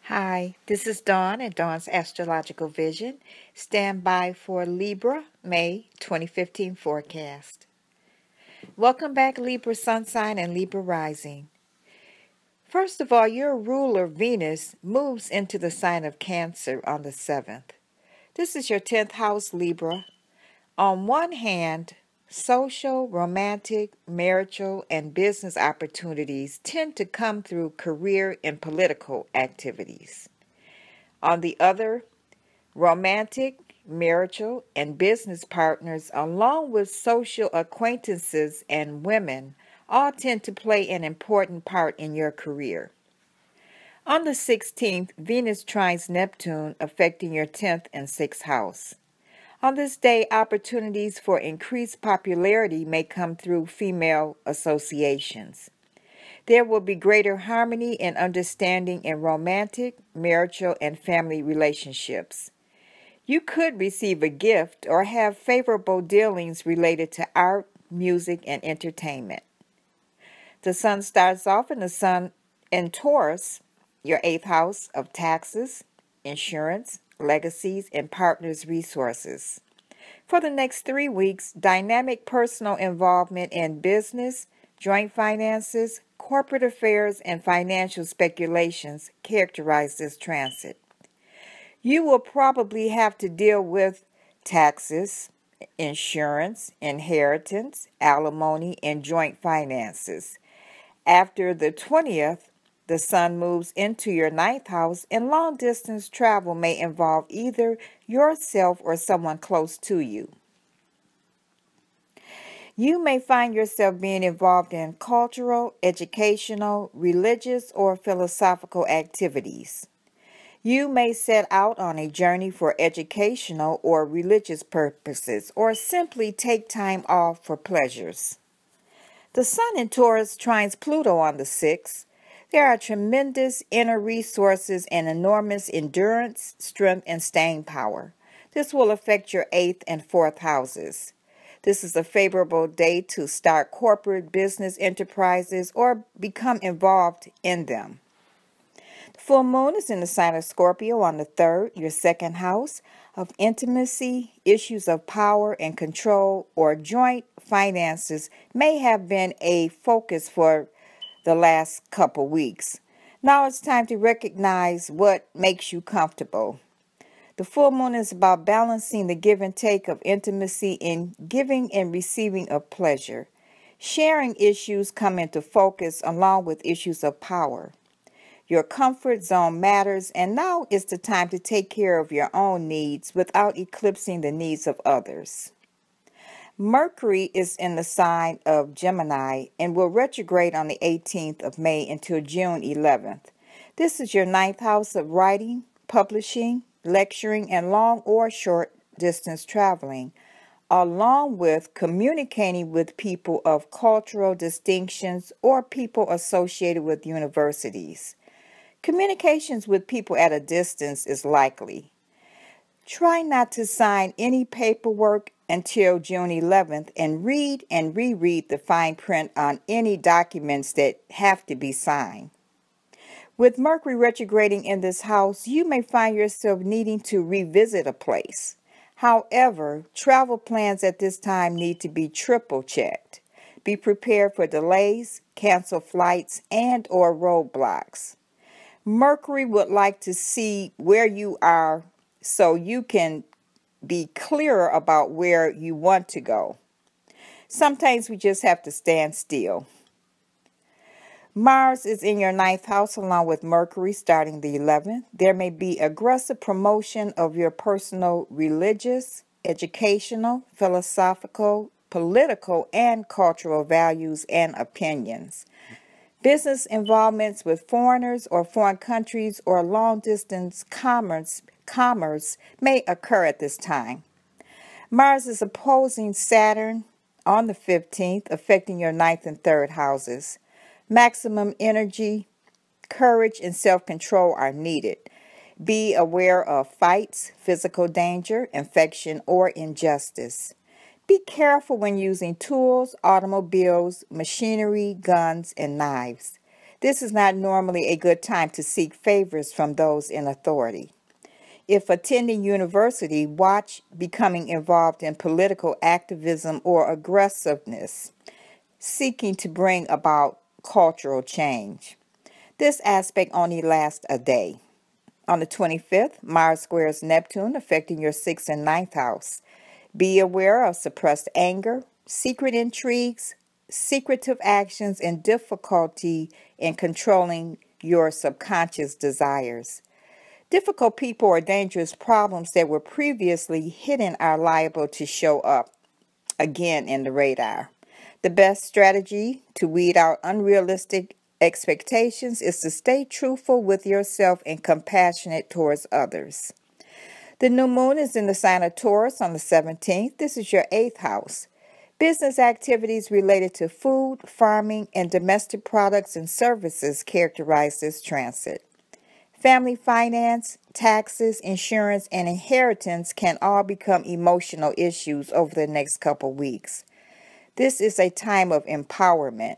Hi, this is Dawn at Dawn's Astrological Vision. Stand by for Libra May 2015 forecast. Welcome back, Libra Sun Sign and Libra Rising. First of all, your ruler Venus moves into the sign of Cancer on the 7th. This is your 10th house, Libra. On one hand, social, romantic, marital, and business opportunities tend to come through career and political activities. On the other, romantic, marital, and business partners, along with social acquaintances and women, all tend to play an important part in your career. On the 16th, Venus trines Neptune, affecting your 10th and 6th house. On this day, opportunities for increased popularity may come through female associations. There will be greater harmony and understanding in romantic, marital, and family relationships. You could receive a gift or have favorable dealings related to art, music, and entertainment. The sun starts off in Taurus, your 8th house of taxes, insurance, legacies, and partners' resources. For the next 3 weeks, dynamic personal involvement in business, joint finances, corporate affairs, and financial speculations characterize this transit. You will probably have to deal with taxes, insurance, inheritance, alimony, and joint finances. After the 20th, the sun moves into your 9th house, and long-distance travel may involve either yourself or someone close to you. You may find yourself being involved in cultural, educational, religious, or philosophical activities. You may set out on a journey for educational or religious purposes, or simply take time off for pleasures. The sun in Taurus trines Pluto on the 6th. There are tremendous inner resources and enormous endurance, strength, and staying power. This will affect your 8th and 4th houses. This is a favorable day to start corporate business enterprises or become involved in them. The full moon is in the sign of Scorpio on the 3rd, your 2nd house of intimacy, issues of power and control, or joint finances may have been a focus for the last couple weeks. Now it's time to recognize what makes you comfortable. The full moon is about balancing the give and take of intimacy in giving and receiving of pleasure. Sharing issues come into focus along with issues of power. Your comfort zone matters, and now is the time to take care of your own needs without eclipsing the needs of others. Mercury is in the sign of Gemini and will retrograde on the 18th of May until June 11th. This is your 9th house of writing, publishing, lecturing, and long or short distance traveling, along with communicating with people of cultural distinctions or people associated with universities. Communications with people at a distance is likely. Try not to sign any paperwork until June 11th and read and reread the fine print on any documents that have to be signed. With Mercury retrograding in this house, you may find yourself needing to revisit a place. However, travel plans at this time need to be triple checked. Be prepared for delays, cancel flights, and or roadblocks. Mercury would like to see where you are so you can be clearer about where you want to go. Sometimes we just have to stand still. Mars is in your 9th house along with Mercury starting the 11th. There may be aggressive promotion of your personal religious, educational, philosophical, political, and cultural values and opinions. Business involvements with foreigners or foreign countries or long-distance commerce may occur at this time. Mars is opposing Saturn on the 15th, affecting your 9th and 3rd houses. Maximum energy, courage, and self-control are needed. Be aware of fights, physical danger, infection, or injustice. Be careful when using tools, automobiles, machinery, guns, and knives. This is not normally a good time to seek favors from those in authority. If attending university, watch becoming involved in political activism or aggressiveness, seeking to bring about cultural change. This aspect only lasts a day. On the 25th, Mars squares Neptune, affecting your 6th and ninth house. Be aware of suppressed anger, secret intrigues, secretive actions, and difficulty in controlling your subconscious desires. Difficult people or dangerous problems that were previously hidden are liable to show up again in the radar. The best strategy to weed out unrealistic expectations is to stay truthful with yourself and compassionate towards others. The new moon is in the sign of Taurus on the 17th. This is your 8th house. Business activities related to food, farming, and domestic products and services characterize this transit. Family finance, taxes, insurance, and inheritance can all become emotional issues over the next couple weeks. This is a time of empowerment.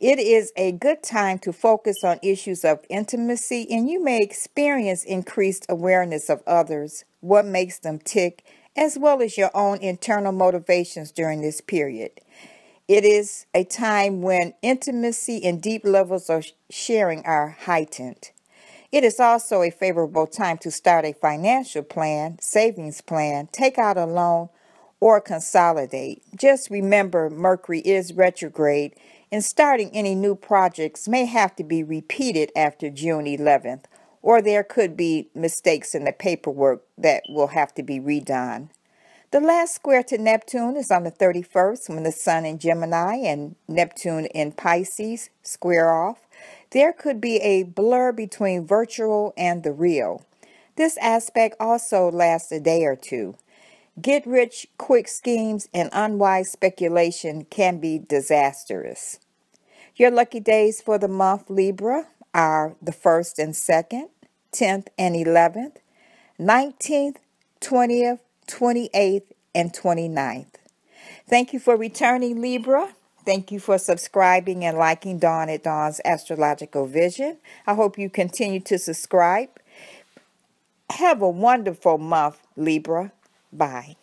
It is a good time to focus on issues of intimacy, and you may experience increased awareness of others, what makes them tick, as well as your own internal motivations during this period. It is a time when intimacy and deep levels of sharing are heightened. It is also a favorable time to start a financial plan, savings plan, take out a loan, or consolidate. Just remember Mercury is retrograde, and starting any new projects may have to be repeated after June 11th, or there could be mistakes in the paperwork that will have to be redone. The last square to Neptune is on the 31st when the Sun in Gemini and Neptune in Pisces square off. There could be a blur between virtual and the real. This aspect also lasts a day or two. Get-rich-quick schemes and unwise speculation can be disastrous. Your lucky days for the month, Libra, are the 1st and 2nd, 10th and 11th, 19th, 20th, 28th, and 29th. Thank you for returning, Libra. Thank you for subscribing and liking Dawn at Dawn's Astrological Vision. I hope you continue to subscribe. Have a wonderful month, Libra. Bye.